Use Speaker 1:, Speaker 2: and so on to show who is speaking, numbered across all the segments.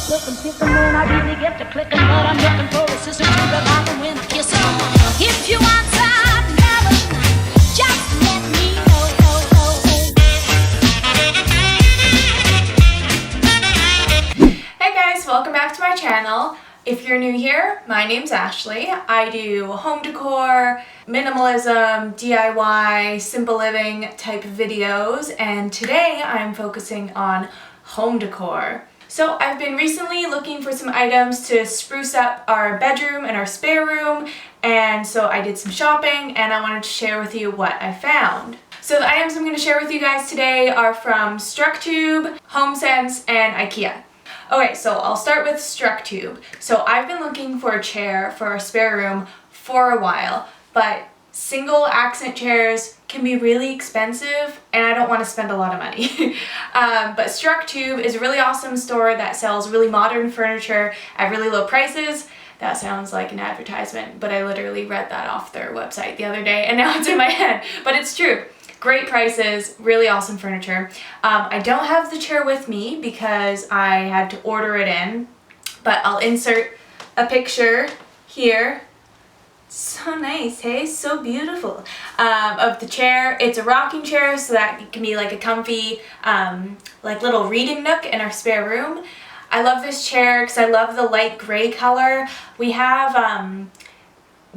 Speaker 1: looking pickin' when I really get to clicking, but I'm looking for a sister to revive them when I kiss them. If you want some love, just let me know.
Speaker 2: Hey guys, welcome back to my channel. If you're new here, my name's Ashley. I do home decor, minimalism, DIY, simple living type videos, and today I'm focusing on home decor. So I've been recently looking for some items to spruce up our bedroom and our spare room, and so I did some shopping and I wanted to share with you what I found. So the items I'm going to share with you guys today are from Structube, HomeSense, and Ikea. Okay, so I'll start with Structube. So I've been looking for a chair for our spare room for a while, but single accent chairs can be really expensive and I don't want to spend a lot of money. But Structube is a really awesome store that sells really modern furniture at really low prices. That sounds like an advertisement, but I literally read that off their website the other day and now it's in my head, but it's true. Great prices, really awesome furniture. I don't have the chair with me because I had to order it in, but I'll insert a picture here. So nice, hey? So beautiful. Of the chair. It's a rocking chair, so that it can be like a comfy, like little reading nook in our spare room. I love this chair because I love the light gray color. We have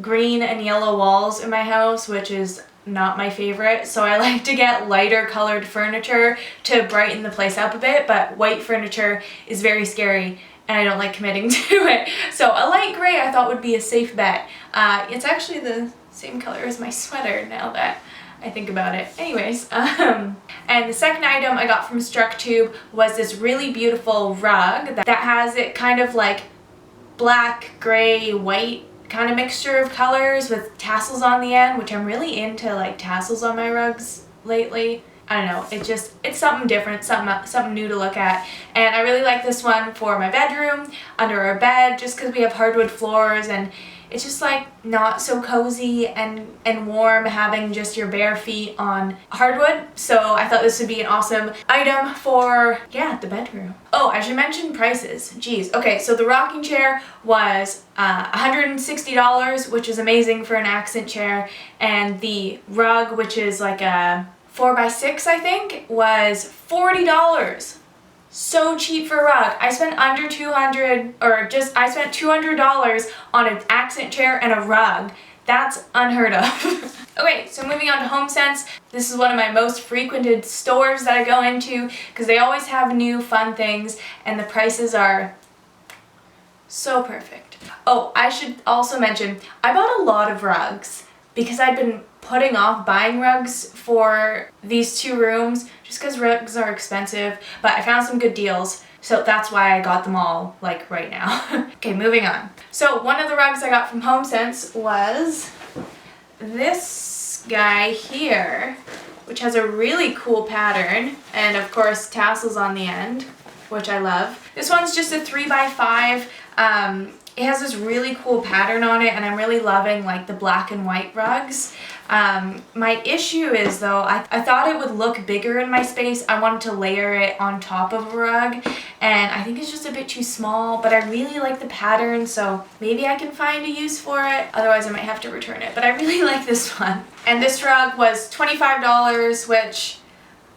Speaker 2: green and yellow walls in my house, which is not my favorite, so I like to get lighter colored furniture to brighten the place up a bit, but white furniture is very scary and I don't like committing to it. So a light gray I thought would be a safe bet. It's actually the same color as my sweater now that I think about it. Anyways, and the second item I got from Structube was this really beautiful rug that has it kind of like black, gray, white kind of mixture of colors with tassels on the end, which I'm really into, like tassels on my rugs lately. I don't know, it's something different, something new to look at, and I really like this one for my bedroom, under our bed, just because we have hardwood floors and it's just like not so cozy and warm having just your bare feet on hardwood. So I thought this would be an awesome item for, yeah, the bedroom. Oh, I should mention prices. Jeez. Okay, so the rocking chair was $160, which is amazing for an accent chair, and the rug, which is like a 4x6, I think, was $40. So cheap for a rug. I spent under $200, I spent $200 on an accent chair and a rug. That's unheard of. Okay, so moving on to HomeSense. This is one of my most frequented stores that I go into because they always have new fun things and the prices are so perfect. Oh, I should also mention, I bought a lot of rugs because I'd been putting off buying rugs for these two rooms just because rugs are expensive, but I found some good deals, so that's why I got them all like right now. Okay, moving on. So one of the rugs I got from HomeSense was this guy here, which has a really cool pattern and of course tassels on the end, which I love. This one's just a 3x5. It has this really cool pattern on it and I'm really loving like the black and white rugs. My issue is though, I thought it would look bigger in my space. I wanted to layer it on top of a rug and I think it's just a bit too small, but I really like the pattern, so maybe I can find a use for it. Otherwise I might have to return it, but I really like this one. And this rug was $25, which,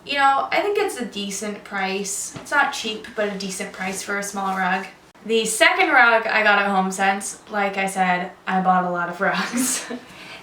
Speaker 2: you know, I think it's a decent price. It's not cheap, but a decent price for a small rug. The second rug I got at HomeSense, like I said, I bought a lot of rugs,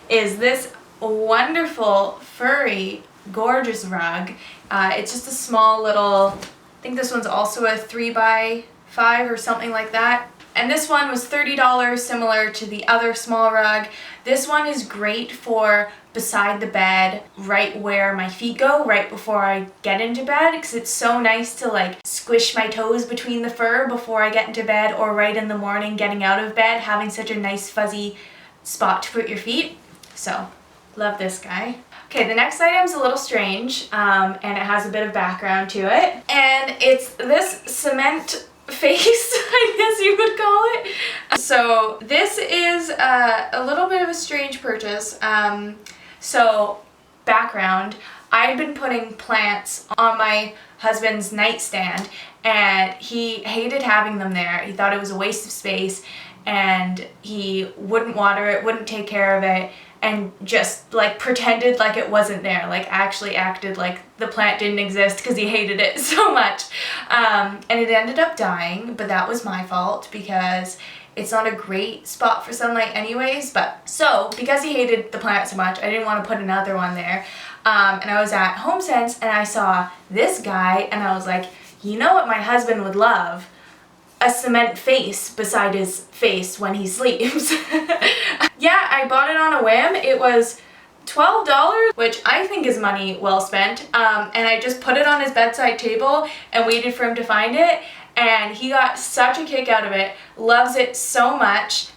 Speaker 2: is this wonderful, furry, gorgeous rug. It's just a small little, I think this one's also a 3x5 or something like that. And this one was $30, similar to the other small rug. This one is great for beside the bed, right where my feet go, right before I get into bed, because it's so nice to like squish my toes between the fur before I get into bed, or right in the morning getting out of bed, having such a nice fuzzy spot to put your feet. So, love this guy. Okay, the next item's a little strange, and it has a bit of background to it. And it's this cement face, I guess you would call it. So this is a little bit of a strange purchase. So background, I'd been putting plants on my husband's nightstand and he hated having them there. He thought it was a waste of space and he wouldn't water it, wouldn't take care of it, and just like pretended like it wasn't there, like actually acted like the plant didn't exist because he hated it so much. And it ended up dying, but that was my fault because it's not a great spot for sunlight anyways. But so because he hated the plant so much, I didn't want to put another one there. And I was at HomeSense and I saw this guy and I was like, you know what my husband would love? A cement face beside his face when he sleeps. Yeah, I bought it on a whim. It was $12, which I think is money well spent. And I just put it on his bedside table and waited for him to find it. And he got such a kick out of it, loves it so much.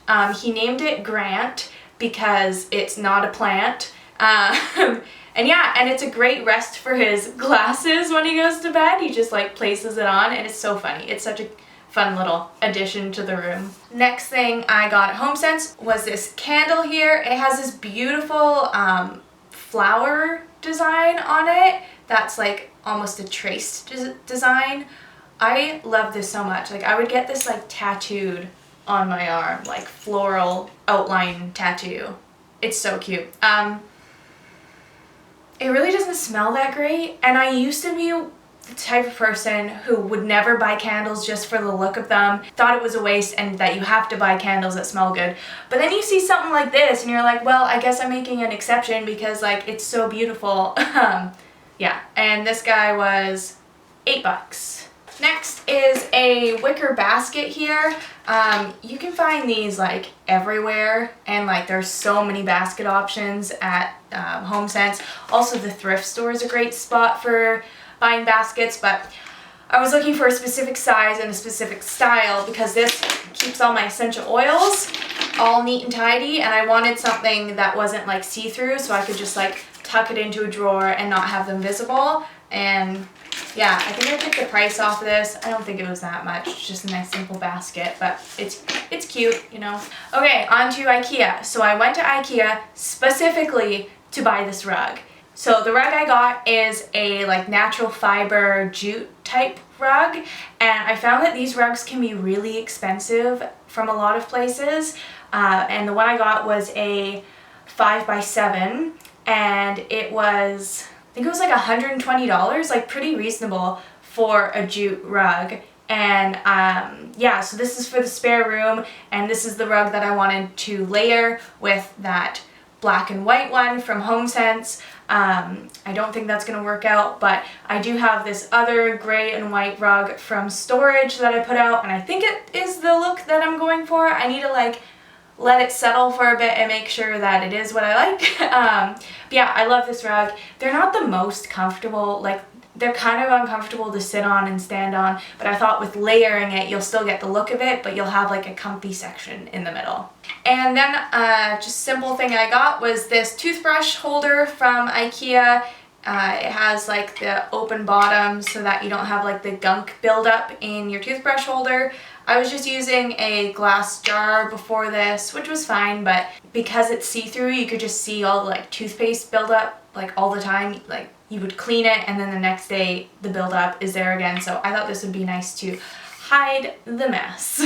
Speaker 2: He named it Grant because it's not a plant. And yeah, and it's a great rest for his glasses when he goes to bed. He just like places it on and it's so funny. It's such a fun little addition to the room. Next thing I got at HomeSense was this candle here. It has this beautiful flower design on it that's like almost a traced design. I love this so much. Like I would get this like tattooed on my arm, like floral outline tattoo. It's so cute. It really doesn't smell that great, and I used to be the type of person who would never buy candles just for the look of them, thought it was a waste and that you have to buy candles that smell good. But then you see something like this and you're like, well, I guess I'm making an exception because like it's so beautiful. Yeah, and this guy was $8. Next is a wicker basket here. You can find these like everywhere, and like there's so many basket options at HomeSense. Also the thrift store is a great spot for buying baskets, but I was looking for a specific size and a specific style because this keeps all my essential oils all neat and tidy, and I wanted something that wasn't like see-through so I could just like tuck it into a drawer and not have them visible. And yeah, I think I took the price off of this. I don't think it was that much. It's just a nice simple basket, but it's cute, you know. Okay, on to Ikea. So I went to Ikea specifically to buy this rug. So the rug I got is a like natural fiber jute type rug, and I found that these rugs can be really expensive from a lot of places. And the one I got was a 5x7, and it was, I think it was like $120, like pretty reasonable for a jute rug. And yeah, so this is for the spare room, and this is the rug that I wanted to layer with that black and white one from HomeSense. I don't think that's going to work out, but I do have this other gray and white rug from storage that I put out, and I think it is the look that I'm going for. I need to like let it settle for a bit and make sure that it is what I like. But yeah, I love this rug. They're not the most comfortable, like they're kind of uncomfortable to sit on and stand on, but I thought with layering it, you'll still get the look of it, but you'll have like a comfy section in the middle. And then just simple thing I got was this toothbrush holder from Ikea. It has like the open bottom so that you don't have like the gunk buildup in your toothbrush holder. I was just using a glass jar before this, which was fine, but because it's see-through, you could just see all the like toothpaste buildup like all the time. Like you would clean it and then the next day the buildup is there again. So I thought this would be nice to hide the mess.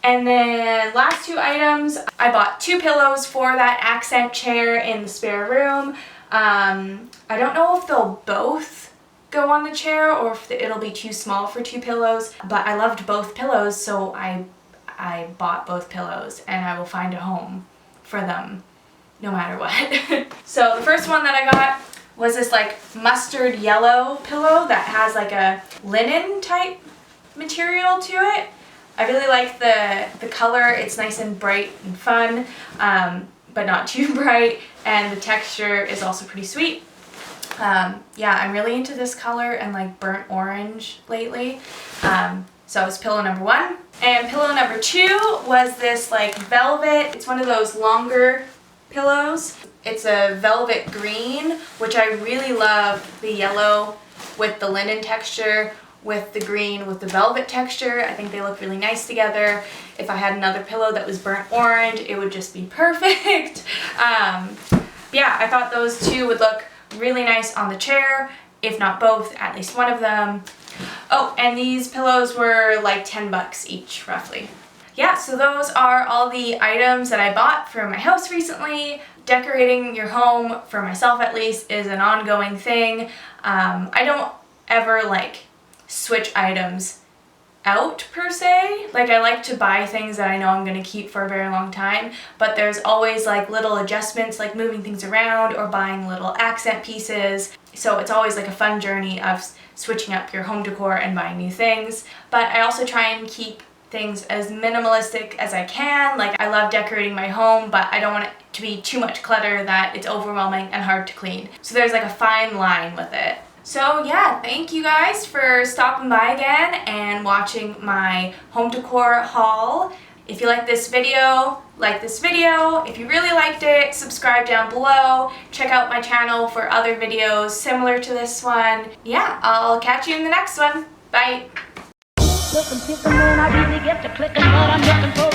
Speaker 2: And then last two items, I bought 2 pillows for that accent chair in the spare room. I don't know if they'll both go on the chair or if it'll be too small for 2 pillows, but I loved both pillows, so I bought both pillows, and I will find a home for them no matter what. So the first one that I got was this like mustard yellow pillow that has like a linen type material to it. I really like the color. It's nice and bright and fun, but not too bright, and the texture is also pretty sweet. Yeah, I'm really into this color and like burnt orange lately. So it's pillow number 1. And pillow number 2 was this like velvet. It's one of those longer pillows. It's a velvet green, which I really love the yellow with the linen texture, with the green with the velvet texture. I think they look really nice together. If I had another pillow that was burnt orange, it would just be perfect. Yeah, I thought those two would look really nice on the chair, if not both, at least one of them. Oh, and these pillows were like 10 bucks each, roughly. Yeah, so those are all the items that I bought for my house recently. Decorating your home, for myself at least, is an ongoing thing. I don't ever like switch items out per se. Like, I like to buy things that I know I'm going to keep for a very long time, but there's always like little adjustments, like moving things around or buying little accent pieces. So it's always like a fun journey of switching up your home decor and buying new things. But I also try and keep things as minimalistic as I can. Like, I love decorating my home, but I don't want it to be too much clutter that it's overwhelming and hard to clean. So there's like a fine line with it. So yeah, thank you guys for stopping by again and watching my home decor haul. If you like this video, like this video. If you really liked it, subscribe down below. Check out my channel for other videos similar to this one. Yeah, I'll catch you in the next one. Bye.
Speaker 1: Looking, picking, when I really get to clicking, but I'm looking for